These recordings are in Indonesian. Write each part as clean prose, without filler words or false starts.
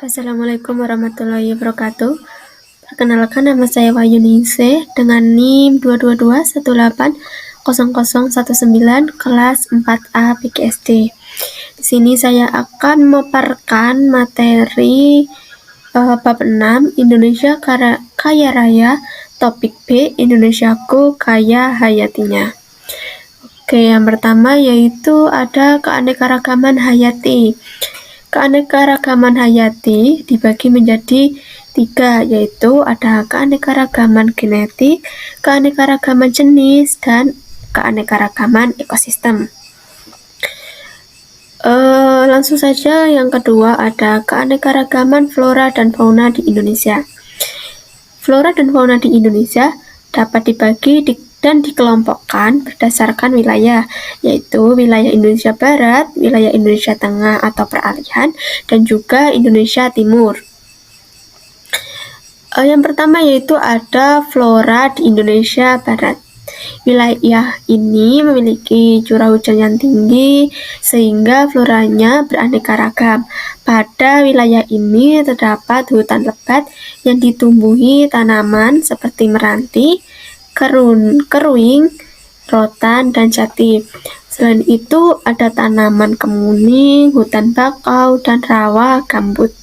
Assalamualaikum warahmatullahi wabarakatuh. Perkenalkan, nama saya Wahyu Ningsih dengan NIM 222180019 kelas 4A PGSD. Di sini saya akan memaparkan materi bab 6 Indonesia Kaya Raya, topik B Indonesiaku Kaya Hayatinya. Oke, yang pertama yaitu ada keanekaragaman hayati. Keanekaragaman hayati dibagi menjadi 3, yaitu ada keanekaragaman genetik, keanekaragaman jenis, dan keanekaragaman ekosistem. Langsung saja, yang kedua ada keanekaragaman flora dan fauna di Indonesia. Flora dan fauna di Indonesia dapat dibagi dan dikelompokkan berdasarkan wilayah, yaitu wilayah Indonesia Barat, wilayah Indonesia Tengah atau peralihan, dan juga Indonesia Timur. Yang pertama yaitu ada flora di Indonesia Barat. Wilayah ini memiliki curah hujan yang tinggi sehingga floranya beraneka ragam. Pada wilayah ini terdapat hutan lebat yang ditumbuhi tanaman seperti meranti, keruing, rotan, dan jati. Selain itu ada tanaman kemuning, hutan bakau, dan rawa gambut.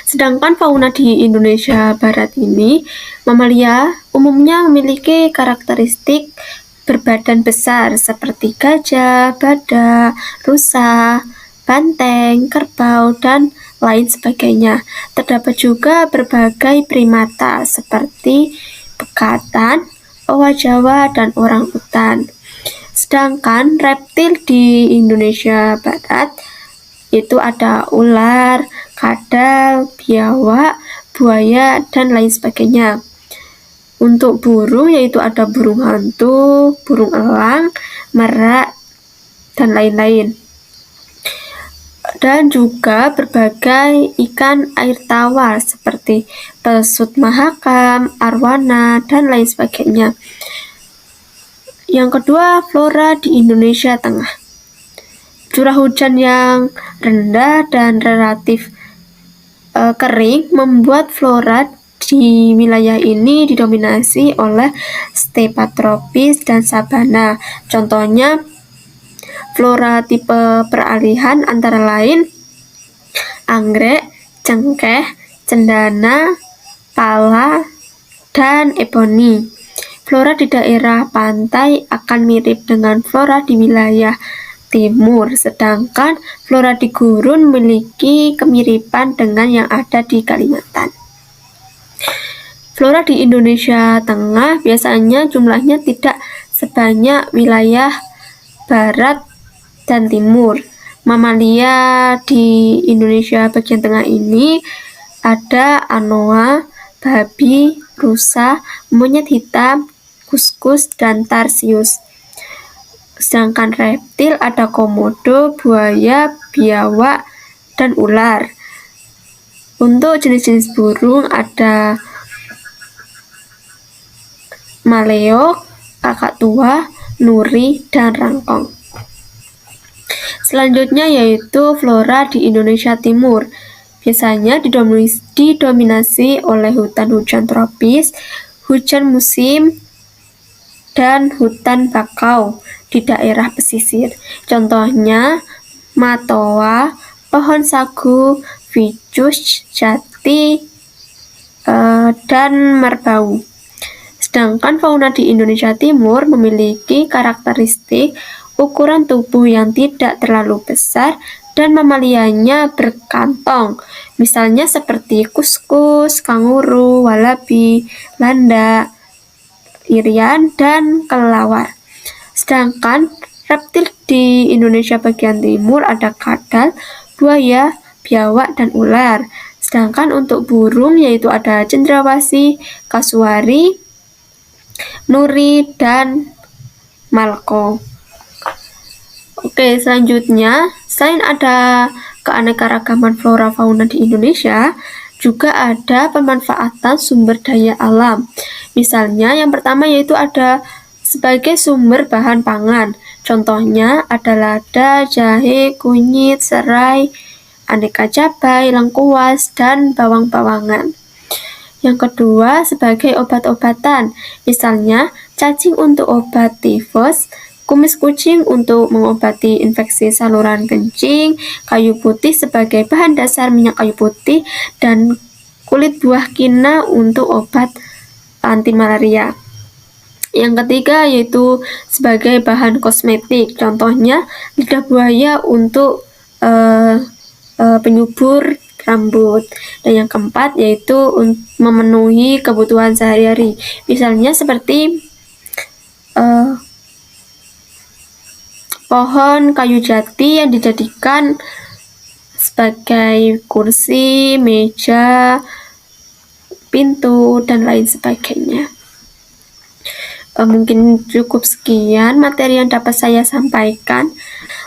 Sedangkan fauna di Indonesia Barat ini, mamalia umumnya memiliki karakteristik berbadan besar seperti gajah, badak, rusa, banteng, kerbau, dan lain sebagainya. Terdapat juga berbagai primata seperti bekatan, owa Jawa, dan orang utan. Sedangkan reptil di Indonesia Barat itu ada ular, kadal, biawak, buaya, dan lain sebagainya. Untuk burung yaitu ada burung hantu, burung elang, merak, dan lain-lain. Dan juga berbagai ikan air tawar seperti pesut mahakam, arwana, dan lain sebagainya. Yang kedua, flora di Indonesia Tengah. Curah hujan yang rendah dan relatif kering membuat flora di wilayah ini didominasi oleh stepa tropis dan sabana. Contohnya, flora tipe peralihan antara lain anggrek, cengkeh, cendana, pala, dan eboni. Flora di daerah pantai akan mirip dengan flora di wilayah timur, sedangkan flora di gurun memiliki kemiripan dengan yang ada di Kalimantan. Flora di Indonesia Tengah biasanya jumlahnya tidak sebanyak wilayah Barat dan Timur. Mamalia di Indonesia bagian tengah ini ada anoa, babi, rusa, monyet hitam, kuskus, dan tarsius. Sedangkan reptil ada komodo, buaya, biawak, dan ular. Untuk jenis-jenis burung ada maleo, kakak tua, nuri, dan rangkong. Selanjutnya yaitu flora di Indonesia Timur. Biasanya didominasi oleh hutan hujan tropis, hujan musim, dan hutan bakau di daerah pesisir. Contohnya matoa, pohon sagu, ficus, jati, dan merbau. Sedangkan fauna di Indonesia Timur memiliki karakteristik ukuran tubuh yang tidak terlalu besar dan mamalianya berkantong. Misalnya seperti kuskus, kanguru, walabi, landak, irian, dan kelelawar. Sedangkan reptil di Indonesia bagian timur ada kadal, buaya, biawak, dan ular. Sedangkan untuk burung yaitu ada cendrawasih, kasuari, nuri, dan malko. Oke, selanjutnya, selain ada keanekaragaman flora fauna di Indonesia, juga ada pemanfaatan sumber daya alam. Misalnya, yang pertama yaitu ada sebagai sumber bahan pangan. Contohnya ada lada, jahe, kunyit, serai, aneka cabai, lengkuas, dan bawang-bawangan. Yang kedua, sebagai obat-obatan, misalnya cacing untuk obat tifus, kumis kucing untuk mengobati infeksi saluran kencing, kayu putih sebagai bahan dasar minyak kayu putih, dan kulit buah kina untuk obat anti malaria. Yang ketiga yaitu sebagai bahan kosmetik, contohnya lidah buaya untuk penyubur rambut. Dan yang keempat yaitu memenuhi kebutuhan sehari-hari, misalnya seperti pohon kayu jati yang dijadikan sebagai kursi, meja, pintu, dan lain sebagainya. Mungkin cukup sekian materi yang dapat saya sampaikan.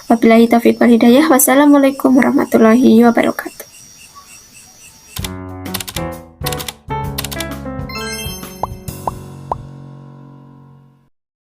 Wabillahi taufiq wal hidayah. Wassalamualaikum warahmatullahi wabarakatuh.